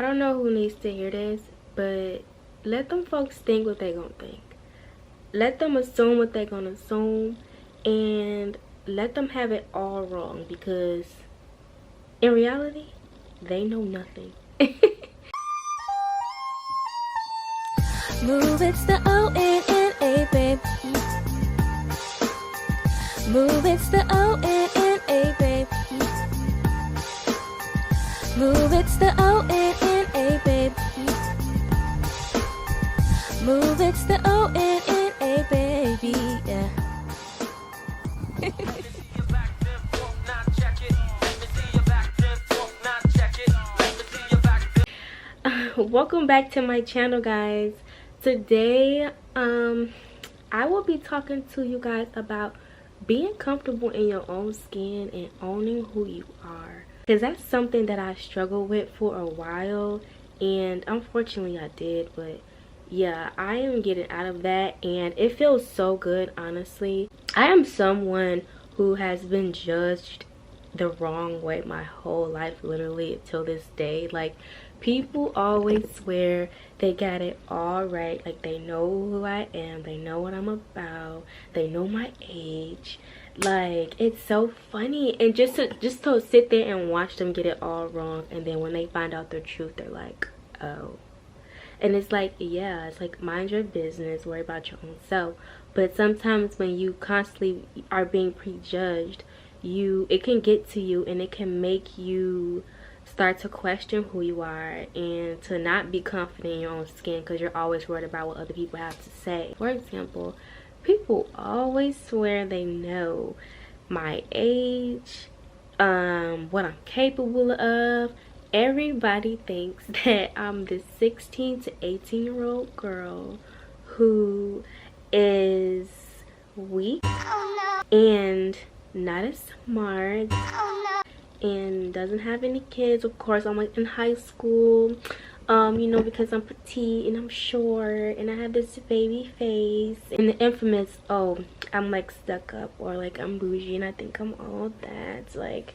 don't know who needs to hear this, but let them folks think what they gonna think. Let them assume what they gonna assume, and let them have it all wrong, because in reality, they know nothing. Move, it's the O-N-N-A, babe. Move, it's the O-N-N-A, babe. Move, it's the O-N-N-A, babe. Move, it's the O-N-N-A, baby, yeah. Welcome back to my channel, guys. Today I will be talking to you guys about being comfortable in your own skin and owning who you are, because that's something that I struggled with for a while, and unfortunately I did. But yeah, I am getting out of that, and it feels so good. Honestly, I am someone who has been judged the wrong way my whole life, literally till this day. Like, people always swear they got it all right, like they know who I am, they know what I'm about, they know my age. Like, it's so funny, and just to sit there and watch them get it all wrong, and then when they find out the truth, they're like, oh. And it's like, yeah, it's like, mind your business, worry about your own self. But sometimes when you constantly are being prejudged, it can get to you, and it can make you start to question who you are, and to not be confident in your own skin because you're always worried about what other people have to say. For example, people always swear they know my age, what I'm capable of. Everybody thinks that I'm this 16 to 18-year-old girl who is weak and not as smart and doesn't have any kids. Of course, I'm like in high school, you know, because I'm petite and I'm short and I have this baby face, and the infamous, oh, I'm like stuck up, or like I'm bougie and I think I'm all that. Like,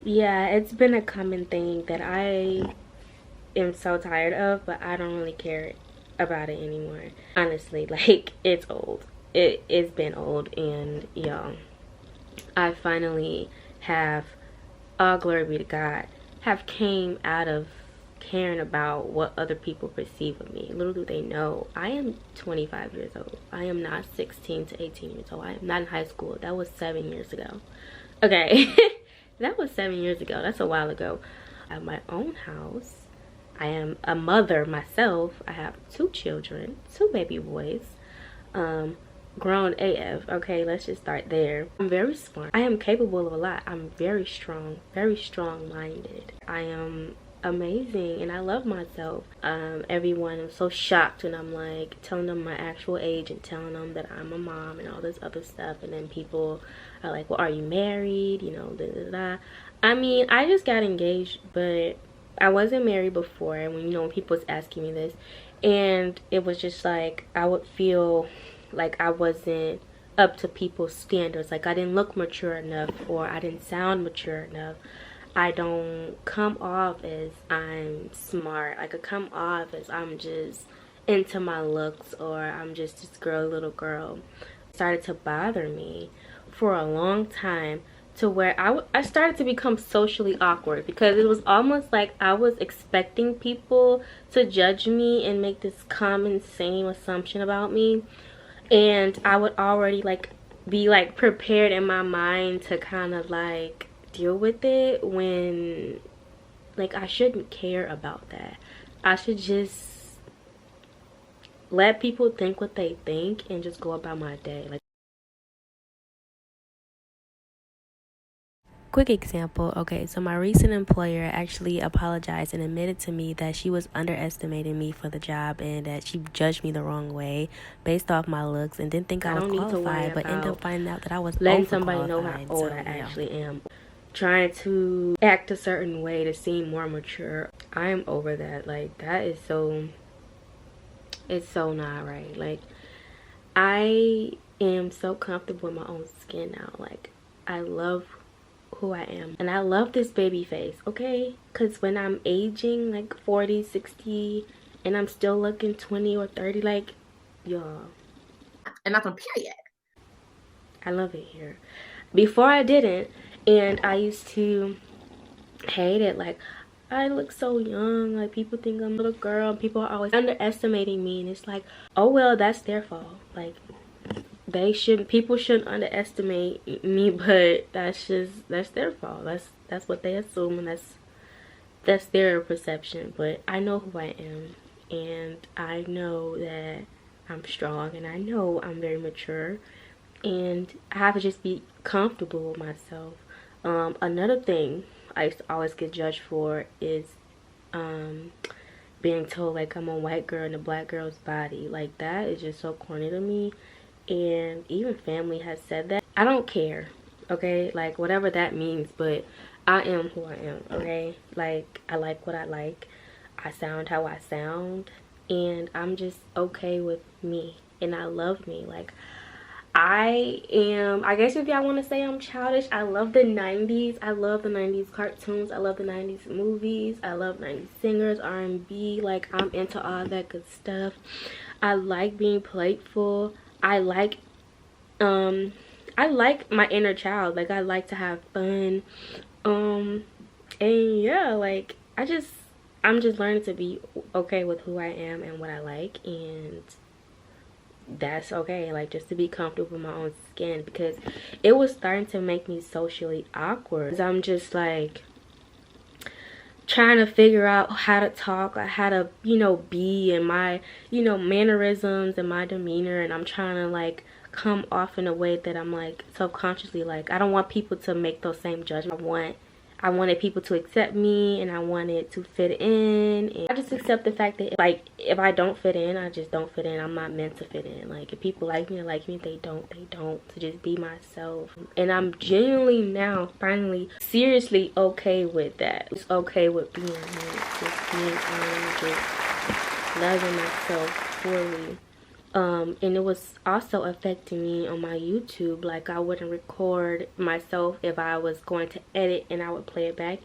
yeah, it's been a common thing that I am so tired of, but I don't really care about it anymore. Honestly, like, it's old. It's been old, and y'all, I finally have, all glory be to God, have came out of caring about what other people perceive of me. Little do they know, I am 25 years old. I am not 16 to 18 years old. I am not in high school. That was 7 years ago. Okay. That was 7 years ago. That's a while ago. I have my own house. I am a mother myself. I have 2 children, 2 baby boys. Grown AF. Okay, let's just start there. I'm very smart. I am capable of a lot. I'm very strong-minded. I am amazing, and I love myself. Everyone is so shocked when I'm like telling them my actual age and telling them that I'm a mom and all this other stuff, and then people are like, well, are you married? You know, da da da. I mean, I just got engaged, but I wasn't married before. And when, you know, when people was asking me this, and it was just like, I would feel like I wasn't up to people's standards. Like, I didn't look mature enough, or I didn't sound mature enough. I don't come off as I'm smart. Like, I come off as I'm just into my looks, or I'm just this little girl. It started to bother me for a long time, to where I started to become socially awkward, because it was almost like I was expecting people to judge me and make this common same assumption about me. And I would already like be like prepared in my mind to kind of like deal with it, when like I shouldn't care about that. I should just let people think what they think and just go about my day. Like, Quick example, okay, so my recent employer actually apologized and admitted to me that she was underestimating me for the job, and that she judged me the wrong way based off my looks, and didn't think I was qualified, but ended up finding out that I was letting somebody know how old I actually am. Trying to act a certain way to seem more mature. I am over that. Like, that is so, it's so not right. Like, I am so comfortable in my own skin now. Like, I love who I am. And I love this baby face, okay? Because when I'm aging like 40, 60, and I'm still looking 20 or 30, like, y'all. And that's on period. I love it here. Before I didn't, and I used to hate it. Like, I look so young, like people think I'm a little girl, people are always underestimating me, and it's like, oh well, that's their fault. Like, people shouldn't underestimate me, but that's their fault. That's what they assume, and that's their perception. But I know who I am, and I know that I'm strong, and I know I'm very mature, and I have to just be comfortable with myself. Another thing I used to always get judged for is being told like I'm a white girl in a black girl's body. Like, that is just so corny to me. And even family has said that. I don't care, okay? Like, whatever that means, but I am who I am, okay? Like, I like what I like. I sound how I sound. And I'm just okay with me. And I love me. Like, I guess if y'all want to say I'm childish, I love the 90s. I love the 90s cartoons. I love the 90s movies. I love 90s singers, R&B. Like, I'm into all that good stuff. I like being playful. I like my inner child. Like, I like to have fun. And yeah, like, I'm just learning to be okay with who I am and what I like, and that's okay. Like, just to be comfortable with my own skin, because it was starting to make me socially awkward. I'm just like trying to figure out how to talk, or how to, you know, be, and my, you know, mannerisms and my demeanor, and I'm trying to like come off in a way that I'm like subconsciously, like, I don't want people to make those same judgments. I wanted people to accept me, and I wanted to fit in, and I just accept the fact that, like, if I don't fit in, I just don't fit in. I'm not meant to fit in. Like, if people like me, they like me. If they don't, they don't. To just be myself. And I'm genuinely now, finally, seriously okay with that. It's okay with being me. Just being just loving myself fully. And it was also affecting me on my YouTube. Like, I wouldn't record myself if I was going to edit, and I would play it back,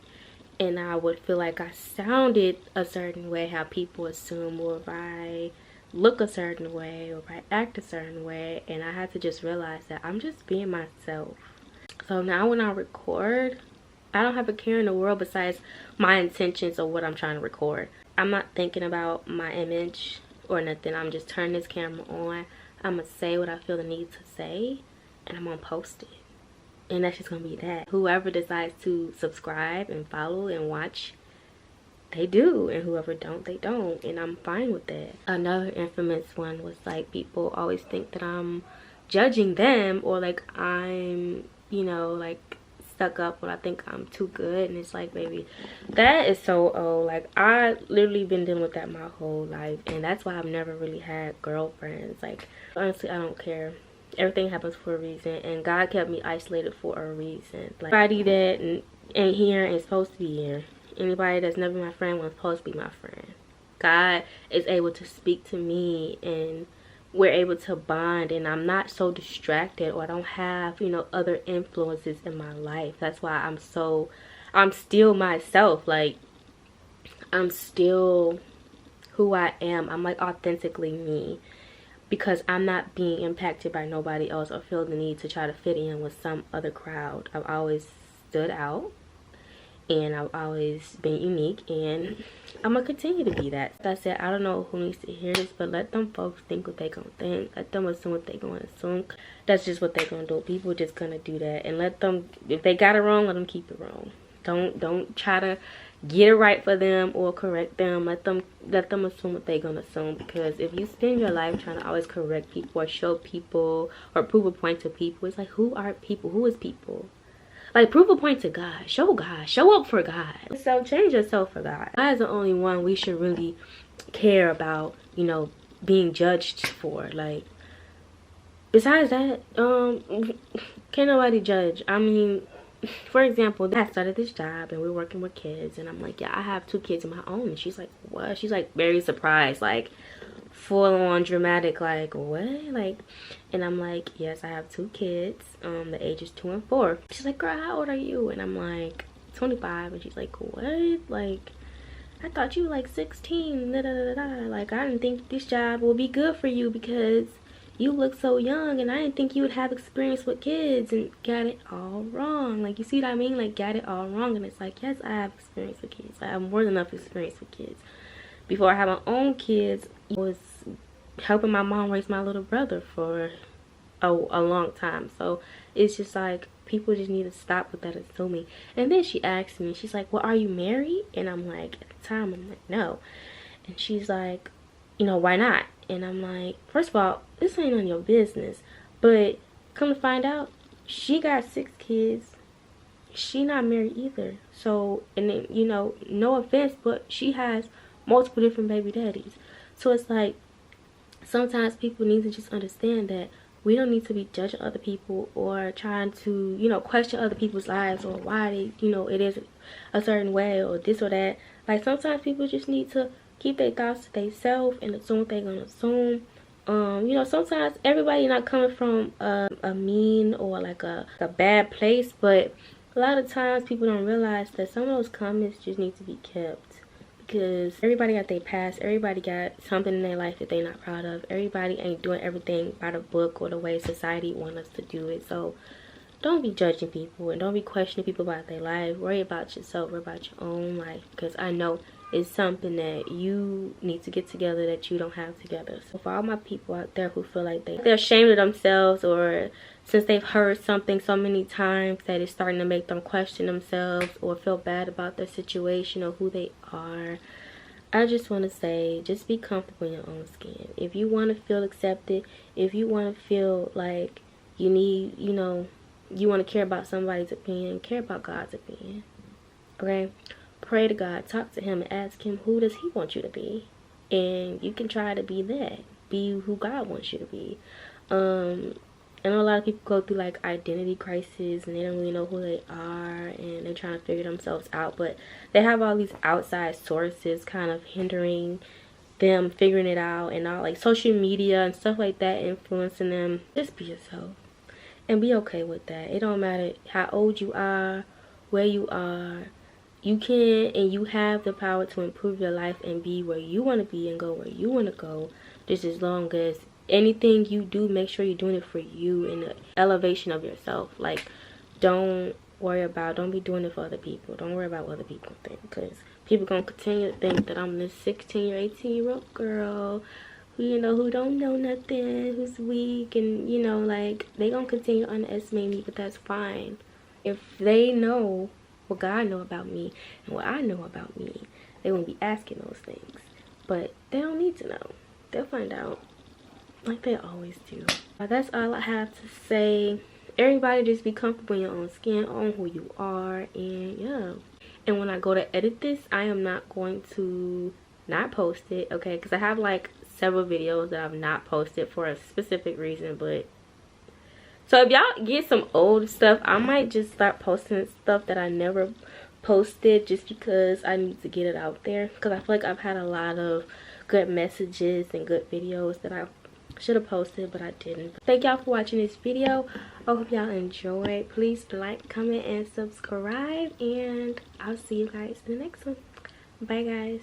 and I would feel like I sounded a certain way, how people assume, or if I look a certain way, or if I act a certain way. And I had to just realize that I'm just being myself. So now when I record, I don't have a care in the world besides my intentions of what I'm trying to record. I'm not thinking about my image or nothing. I'm just turning this camera on. I'm gonna say what I feel the need to say, and I'm gonna post it, and that's just gonna be that. Whoever decides to subscribe and follow and watch, they do, and whoever don't, they don't, and I'm fine with that. Another infamous one was like, people always think that I'm judging them, or like I'm, you know, like stuck up when I think I'm too good. And it's like, baby, that is so old. Like, I literally been dealing with that my whole life, and that's why I've never really had girlfriends. Like, honestly, I don't care. Everything happens for a reason, and God kept me isolated for a reason. Like, anybody that ain't here ain't supposed to be here. Anybody that's never been my friend was supposed to be my friend. God is able to speak to me, and we're able to bond, and I'm not so distracted, or I don't have, you know, other influences in my life. That's why I'm still myself. Like, I'm still who I am. I'm like authentically me, because I'm not being impacted by nobody else or feel the need to try to fit in with some other crowd. I've always stood out, and I've always been unique, and I'm gonna continue to be that. Like I said, I don't know who needs to hear this, but let them folks think what they gonna think. Let them assume what they gonna assume. That's just what they gonna do. People just gonna do that, and let them, if they got it wrong, let them keep it wrong. Don't try to get it right for them or correct them. Let them assume what they gonna assume, because if you spend your life trying to always correct people or show people or prove a point to people, it's like, who are people? Who is people? Like, prove a point to God. Show God. Show up for God. So change yourself for God. God is the only one we should really care about, you know, being judged for. Like, besides that, can't nobody judge. I mean, for example, I started this job and we're working with kids, and I'm like, yeah, I have 2 kids of my own. And she's like, what? She's like very surprised. Like, full on dramatic, like, what? Like, and I'm like, yes, I have 2 kids. The ages 2 and 4. She's like, girl, how old are you? And I'm like, 25. And she's like, what? Like, I thought you were like 16. Da, da, da, da. Like, I didn't think this job would be good for you because you look so young, and I didn't think you would have experience with kids. And got it all wrong. Like, you see what I mean? Like, got it all wrong. And it's like, yes, I have experience with kids. I have more than enough experience with kids. Before I had my own kids, I was helping my mom raise my little brother for a long time. So it's just like, people just need to stop with that assuming. And then she asked me, she's like, well, are you married? And I'm like, at the time, I'm like, no. And she's like, you know, why not? And I'm like, first of all, this ain't none of your business. But come to find out, she got 6 kids. She not married either. So, and then, you know, no offense, but she has multiple different baby daddies. So it's like, sometimes people need to just understand that we don't need to be judging other people or trying to, you know, question other people's lives or why they, you know, it is a certain way or this or that. Like, sometimes people just need to keep their thoughts to themselves and assume what they're gonna assume. You know, sometimes everybody not coming from a mean or like a bad place, but a lot of times people don't realize that some of those comments just need to be kept. Because everybody got their past, everybody got something in their life that they're not proud of. Everybody ain't doing everything by the book or the way society wants us to do it. So don't be judging people and don't be questioning people about their life. Worry about yourself, worry about your own life. Because I know it's something that you need to get together that you don't have together. So for all my people out there who feel like they're ashamed of themselves, or since they've heard something so many times that it's starting to make them question themselves or feel bad about their situation or who they are, I just want to say, just be comfortable in your own skin. If you want to feel accepted, if you want to feel like you need, you know, you want to care about somebody's opinion, care about God's opinion. Okay? Pray to God, talk to him, and ask him, who does he want you to be? And you can try to be that. Be who God wants you to be. I know a lot of people go through like identity crisis and they don't really know who they are and they're trying to figure themselves out, but they have all these outside sources kind of hindering them figuring it out, and all like social media and stuff like that influencing them. Just be yourself and be okay with that. It don't matter how old you are, where you are. You can and you have the power to improve your life and be where you want to be and go where you want to go, just as long as anything you do, make sure you're doing it for you and the elevation of yourself. Like, don't be doing it for other people. Don't worry about what other people think, because people gonna continue to think that I'm this 16 or 18-year-old girl who, you know, who don't know nothing, who's weak, and, you know, like, they gonna continue to underestimate me, but that's fine. If they know what God know about me and what I know about me, they won't be asking those things. But they don't need to know. They'll find out, like they always do. That's all I have to say. Everybody just be comfortable in your own skin, own who you are, and yeah. And when I go to edit this, I am not going to not post it, okay? Because I have like several videos that I've not posted for a specific reason, but so if y'all get some old stuff, I might just start posting stuff that I never posted just because I need to get it out there. Because I feel like I've had a lot of good messages and good videos that I should have posted, but I didn't. Thank y'all for watching this video. I hope y'all enjoyed. Please like, comment, and subscribe. And I'll see you guys in the next one. Bye, guys.